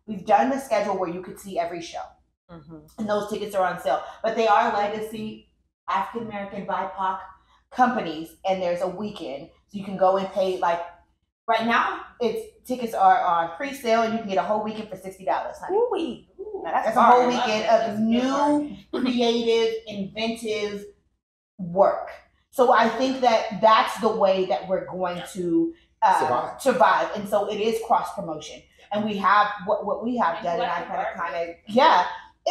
We've done the schedule where you could see every show, and those tickets are on sale. But they are legacy African American BIPOC companies, and there's a weekend, so you can go and pay. Like right now, tickets are on pre-sale, and you can get a whole weekend for $60, honey. That's a whole weekend of new, creative, inventive work. So I think that's the way that we're going to survive. And so it is cross promotion. And we have what we have done, and I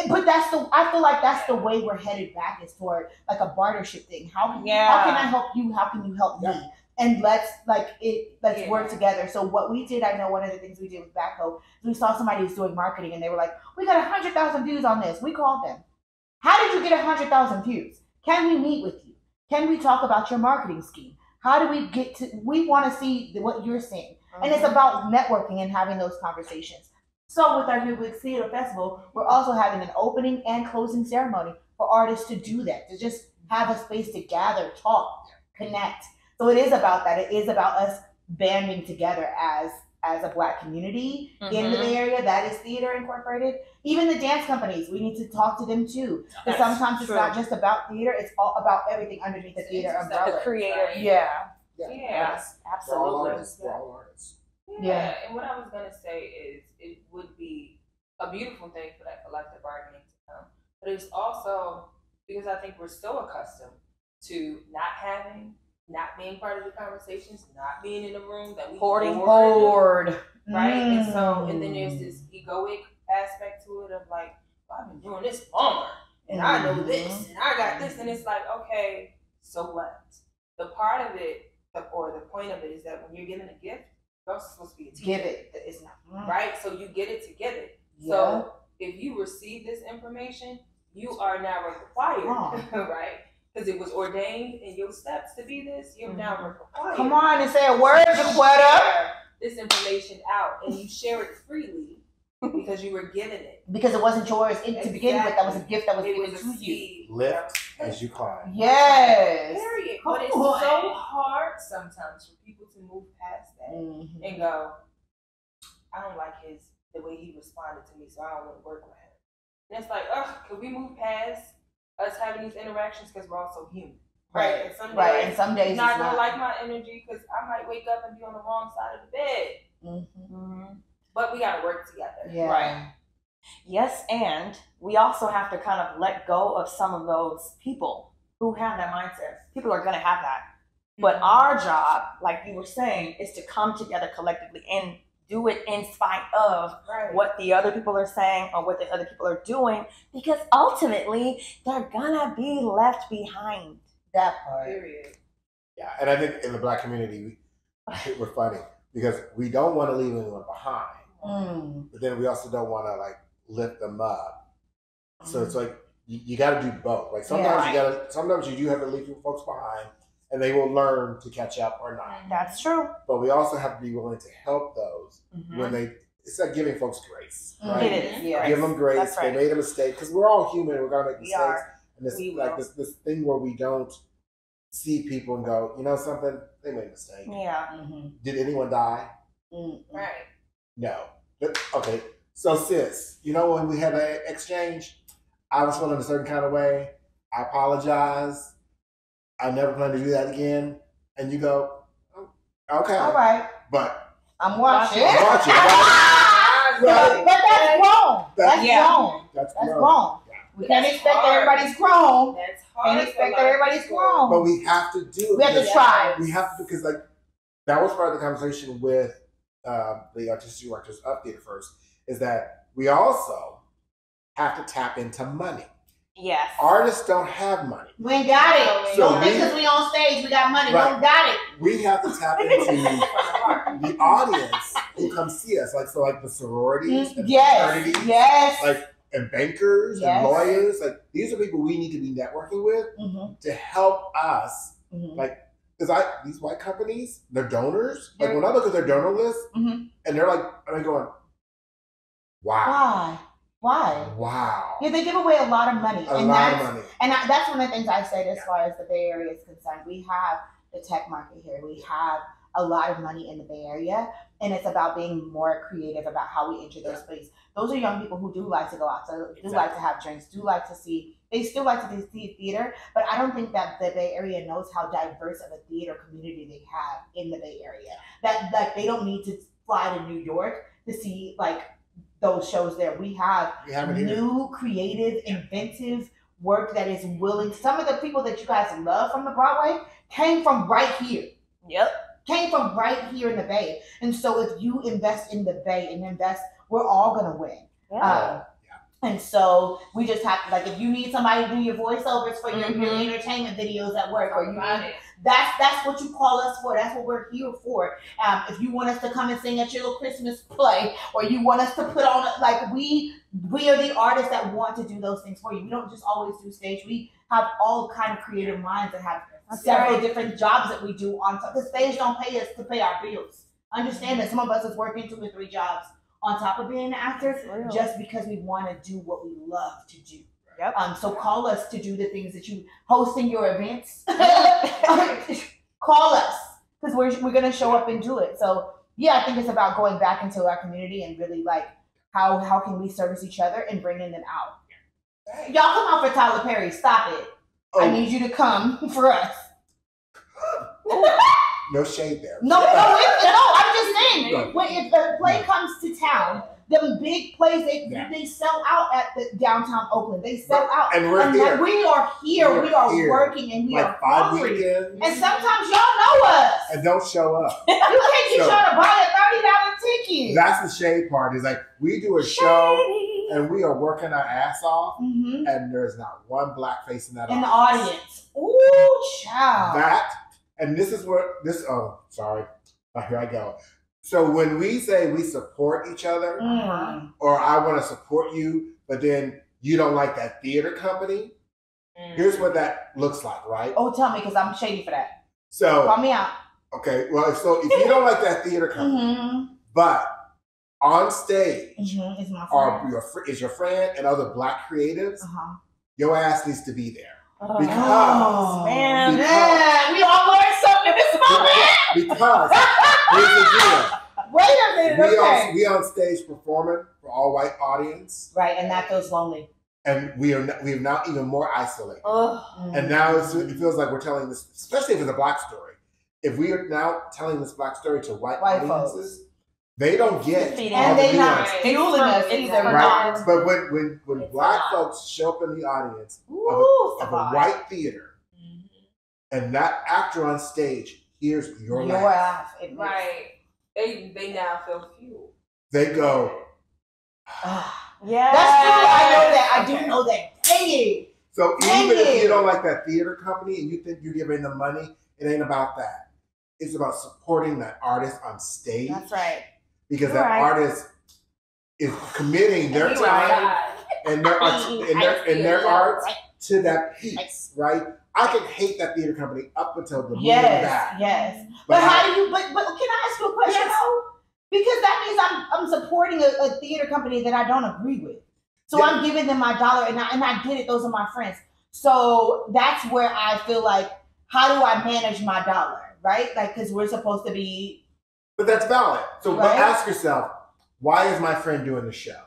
but I feel like that's the way we're headed back, is toward like a bartership thing. How can I help you? How can you help me? And let's work together. So what we did, I know one of the things we did with Backhoe, is we saw somebody who's doing marketing, and they were like, we got 100,000 views on this. We called them. How did you get 100,000 views? Can we meet with you? Can we talk about your marketing scheme? How do we we want to see what you're seeing. And it's about networking and having those conversations. So with our New Week Theater Festival, we're also having an opening and closing ceremony for artists to do that, to just have a space to gather, talk, connect. So it is about that. It is about us banding together as a Black community in the Bay Area. That is Theater Incorporated. Even the dance companies, we need to talk to them too. Because sometimes it's not just about theater, it's all about everything underneath the theater umbrella. The creator. Absolutely. We're all artists. And what I was going to say is it would be a beautiful thing for that collective bargaining to come. But it's also because I think we're so accustomed to not being part of the conversations, not being in the room, that we bored. Right? And then there's this egoic aspect to it of like, well, I've been doing this longer, and I know this, and I got this, and it's like, okay, so what? The part of it, or the point of it, is that when you're given a gift, you're also supposed to be a teacher. Give it. It's not right. So you get it to give it. So if you receive this information, you are now required, right? Because it was ordained in your steps to be this, you're now required. Come on and say a word, Jacquetta. This information out, and you share it freely because you were given it. Because it wasn't yours to begin with. That was a gift that was given to you. Lift as you climb. Yes. Period. But it's so hard sometimes for people to move past that and go, I don't like the way he responded to me, so I don't want to work with him. And it's like, can we move past us having these interactions, because we're also human, right? And some days you're not gonna like my energy because I might wake up and be on the wrong side of the bed. But we gotta work together, right? Yes, and we also have to kind of let go of some of those people who have that mindset. People are gonna have that. But our job, like you were saying, is to come together collectively and do it in spite of what the other people are saying or what the other people are doing, because ultimately they're gonna be left behind. That part. Period. Yeah, and I think in the Black community, we're funny because we don't want to leave anyone behind, but then we also don't want to like lift them up. So it's like you got to do both. Like sometimes sometimes you do have to leave folks behind, and they will learn to catch up or not. That's true. But we also have to be willing to help those when it's like giving folks grace. Right? It is. Yeah. Give them grace. That's right. They made a mistake because we're all human. We're gonna make mistakes. And this We like will. this thing where we don't see people and go, you know something, they made a mistake. Yeah. Did anyone die? Right. No. Okay. So sis, you know when we had an exchange, I was feeling a certain kind of way. I apologize. I never plan to do that again. And you go, okay. All right. But I'm watching. I'm watching. Right? But that's wrong. That's wrong. That's wrong. Yeah. We can't expect everybody's grown. That's hard. Can't expect everybody's grown. But we have to do it. We have to try. We have to, because like that was part of the conversation with the artistic directors of Theater First, is that we also have to tap into money. Yes. Artists don't have money. We ain't got it. So Don't think because we on stage we got money. Right. We don't got it. We have to tap into the audience who come see us. Like the sororities and fraternities. Yes. Like and bankers Yes. and lawyers. Like these are people we need to be networking with to help us. Like because these white companies, they're donors. Like when I look at their donor list, and they're like, I'm going, wow. Why? Wow. Yeah, they give away a lot of money. A lot of money. And that's one of the things I said as far as the Bay Area is concerned. We have the tech market here. We have a lot of money in the Bay Area, and it's about being more creative about how we enter those places. Those are young people who do like to go out, so do like to have drinks, do like to see. They still like to see theater, but I don't think that the Bay Area knows how diverse of a theater community they have in the Bay Area. That like they don't need to fly to New York to see like those shows there. We have new, creative, inventive work that is willing. Some of the people that you guys love from the Broadway came from right here. Yep. Came from right here in the Bay. And so if you invest in the Bay and invest, we're all going to win. Yeah. And so we just have to, like, if you need somebody to do your voiceovers for your entertainment videos at work, or you need, that's what you call us for. That's what we're here for. If you want us to come and sing at your little Christmas play, or you want us to put on, like, we are the artists that want to do those things for you. We don't just always do stage. We have all kind of creative minds that have several different jobs that we do on top. The stage don't pay us to pay our bills. Understand that some of us is working 2 or 3 jobs on top of being an actor, just because we want to do what we love to do. Yep. So call us to do the things that you hosting your events. Call us, because we're going to show up and do it. So yeah, I think it's about going back into our community and really like how can we service each other and bringing them out. Y'all come out for Tyler Perry. Stop it. I need you to come for us. No shade there. No, I'm just saying. When if a play comes to town, them big plays, they sell out at the downtown Oakland. They sell out. And we're here. We are here. We are here. Working, and we like are 5 hungry. weekends. And sometimes y'all know us. And don't show up. You can't be trying to buy a $30 ticket. That's the shade part. Is like we do a show and we are working our ass off, and there's not one black face in that in the audience. Ooh, child. That. And this is where here I go. So when we say we support each other, or I want to support you, but then you don't like that theater company, here's what that looks like, right? Oh, tell me, because I'm shady for that. So call me out. Okay, well, so if you don't like that theater company, but on stage is my friend. is your friend and other black creatives, your ass needs to be there. Because man, we all learned something in this moment. Because here's the deal. Wait a minute. We on stage performing for all white audience, right? And that feels lonely. And we are now even more isolated. And now it feels like we're telling this, especially if it's a black story. If we are now telling this black story to white audiences, they don't get and they're not fueling us either. Right? But when black folks show up in the audience of a white theater, and that actor on stage hears your laugh. Right. They now feel fueled. They go, yeah. That's true. I know that. I do know that. Dang it. So even if you don't like that theater company and you think you're giving them money, it ain't about that. It's about supporting that artist on stage. That's right. Because that artist is committing their time and their art to that piece, right? I can hate that theater company up until the movie back. Yes. But how do you? But can I ask you a question? Yes. Because that means I'm supporting a theater company that I don't agree with. So I'm giving them my dollar, and I get it. Those are my friends. So that's where I feel like, how do I manage my dollar, right? Like, because we're supposed to be. But that's valid. So but ask yourself, why is my friend doing the show?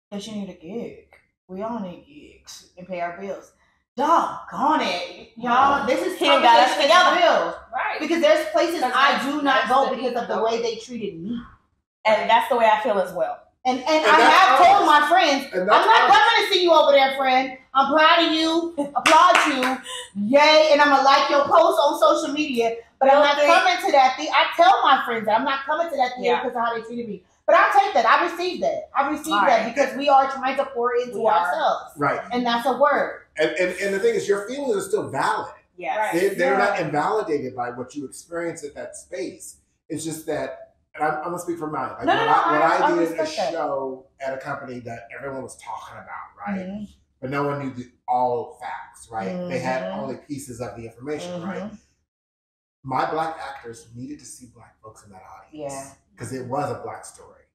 Because you need a gig. We all need gigs and pay our bills. Doggone it, y'all! This is got us together, right? Because there's places I do not go because of the way they treated me, and that's the way I feel as well. And I have told my friends, I'm not coming to see you over there, friend. I'm proud of you, applaud you, yay, and I'm gonna like your post on social media. But I'm not coming to that thing. I tell my friends that I'm not coming to that thing because of how they treated me. But I'll take that. I received that. I received that because we are trying to pour into ourselves. Right. And that's a word. And the thing is, your feelings are still valid. Yes. They're not invalidated by what you experience at that space. It's just that, and I'm going to speak for mine. Like when I did a show at a company that everyone was talking about, right? Mm-hmm. But no one knew all facts, right? Mm-hmm. They had only pieces of the information, right? My Black actors needed to see Black folks in that audience because it was a Black story.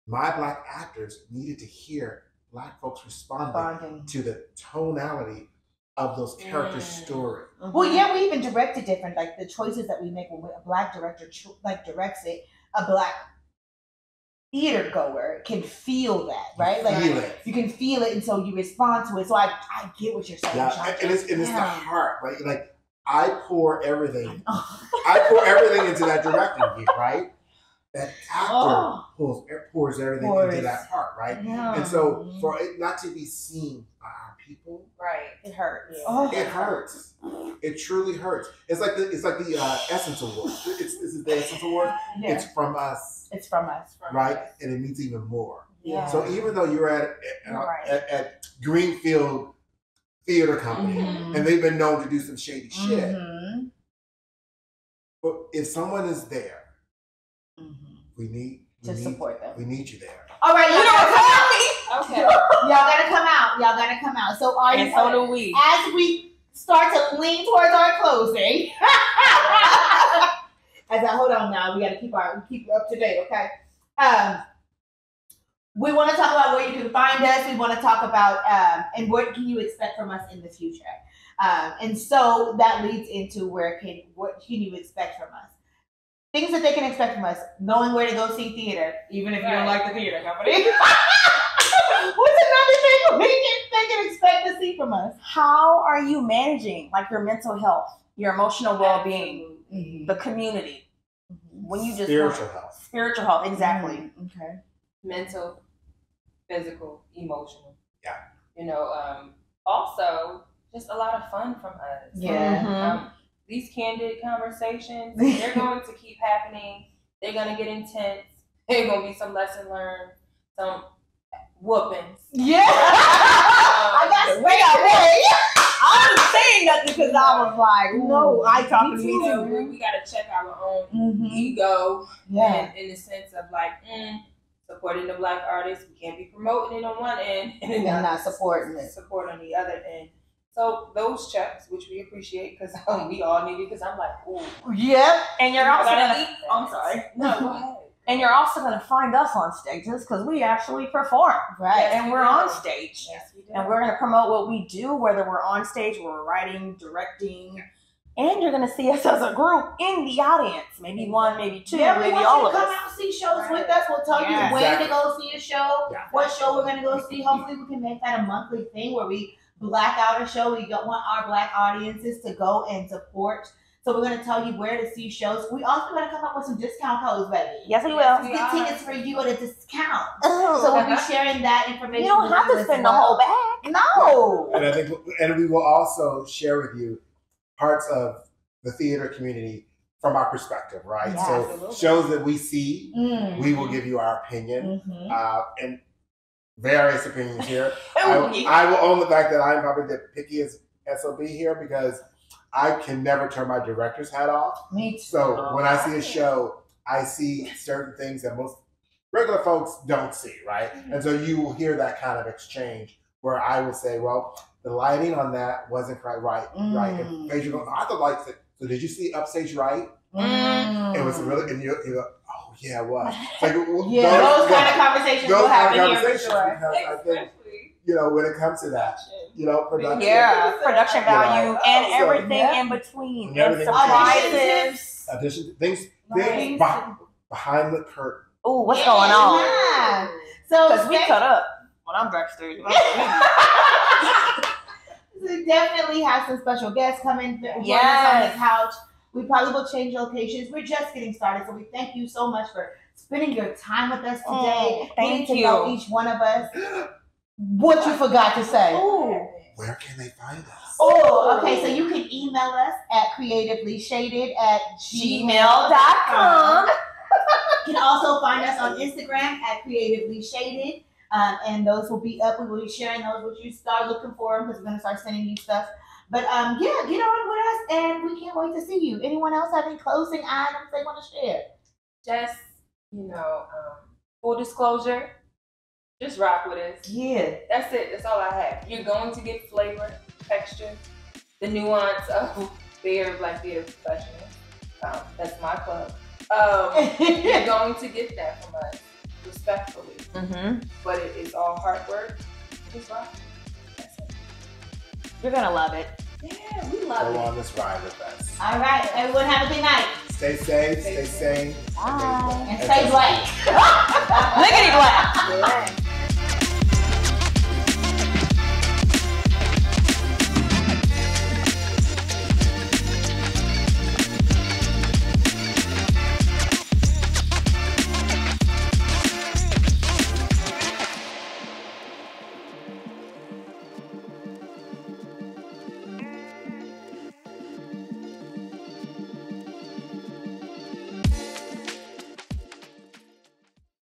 My Black actors needed to hear Black folks responding to the tonality of those characters' story. Mm-hmm. Well, we even directed different, like the choices that we make when a Black director directs it, a Black theater goer can feel that, right? Like you can feel it, and so you respond to it. So I get what you're saying. Yeah, and it's the heart, right? Like I pour everything into that directing gig, right? That actor pours everything into that part, right? Yeah. And so for it not to be seen by our people, it hurts. It hurts. It truly hurts. It's like the Essence Award. This is the Essence Award. Yeah. It's from us. It's from us, right? And it means even more. Yeah. So even though you're at Greenfield Theater Company and they've been known to do some shady shit, but if someone is there. We need support them. We need you there. All right, okay. Y'all gotta come out. So are you? So do we. As we start to lean towards our closing, hold on now, we gotta keep up to date, okay? We want to talk about where you can find us. We want to talk about and what can you expect from us in the future. And so that leads into what can you expect from us? Things that they can expect from us, knowing where to go see theater, even if you don't like the theater company. What's another thing they can expect to see from us? How are you managing your mental health, your emotional well-being, the community? When you just spiritual health, exactly. Okay. Mental, physical, emotional. Yeah. Also just a lot of fun from us. Yeah. These candid conversations, they're going to keep happening. They're going to get intense. There's going to be some lesson learned, some whoopings. Yeah. I wasn't saying nothing because I was like, no, I talking to me too. We got to check our own ego in the sense of supporting the Black artists. We can't be promoting it on one end and not supporting it. Support on the other end. So those checks, which we appreciate, because we all need it. Because I'm like, ooh, yep. And you're also gonna. I'm sorry. No, go ahead. And you're also gonna find us on stages because we actually perform, right? And we're on stage, yes, we do. And we're gonna promote what we do, whether we're on stage, we're writing, directing, and you're gonna see us as a group in the audience. Maybe one, maybe two, maybe all of us. Come out see shows with us. We'll tell you when to go see a show, what show we're gonna go see. Hopefully, we can make that a monthly thing where we black out a show. We don't want our Black audiences to go and support. So we're going to tell you where to see shows. We also going to come up with some discount codes, baby. Yes, we will. Get tickets for you at a discount. So we'll be sharing that information. You don't have to spend the whole bag. No. And I think, and we will also share with you parts of the theater community from our perspective, right? Yes. So Absolutely. shows that we see, we will give you our opinion, and various opinions here. I will own the fact that I'm probably the pickiest SOB here because I can never turn my director's hat off. Me too. So when I see a show, I see certain things that most regular folks don't see, right? And so you will hear that kind of exchange where I will say, well, the lighting on that wasn't quite right. And Phaedra goes, I thought like, so did you see Upstage Right? It was really, and you're like, oh yeah, it was. Like, those kind of conversations will happen here for sure. Because I think, when it comes to that, production. Yeah, production value and everything in between. And surprises. Audition, things behind the curtain. Oh, what's going on? Yeah. So Because we cut up when I'm backstage. We definitely have some special guests coming join us on Yes. the couch. We probably will change locations. We're just getting started, so we thank you so much for spending your time with us today. Thank Getting to know you. each one of us. What you forgot to say? Where can they find us? Oh, okay. So you can email us at creativelyshaded@gmail.com. You can also find us on Instagram at CreativelyShaded. And those will be up. We will be sharing those with you. Start looking for them because we're going to start sending you stuff. But get on with us, and we can't wait to see you. Anyone else have any closing items they want to share? Just, full disclosure, just rock with us. Yeah. That's it. That's all I have. You're going to get flavor, texture, the nuance of Bay Area Black Theater Professionals. That's my club. You're going to get that from us, respectfully. But it is all hard work. Just rock. That's it. You're going to love it. Yeah, we love Go it. on this ride with us. All right. Everyone have a good night. Stay safe, stay sane. Bye. And stay black. Lickety black. Yeah.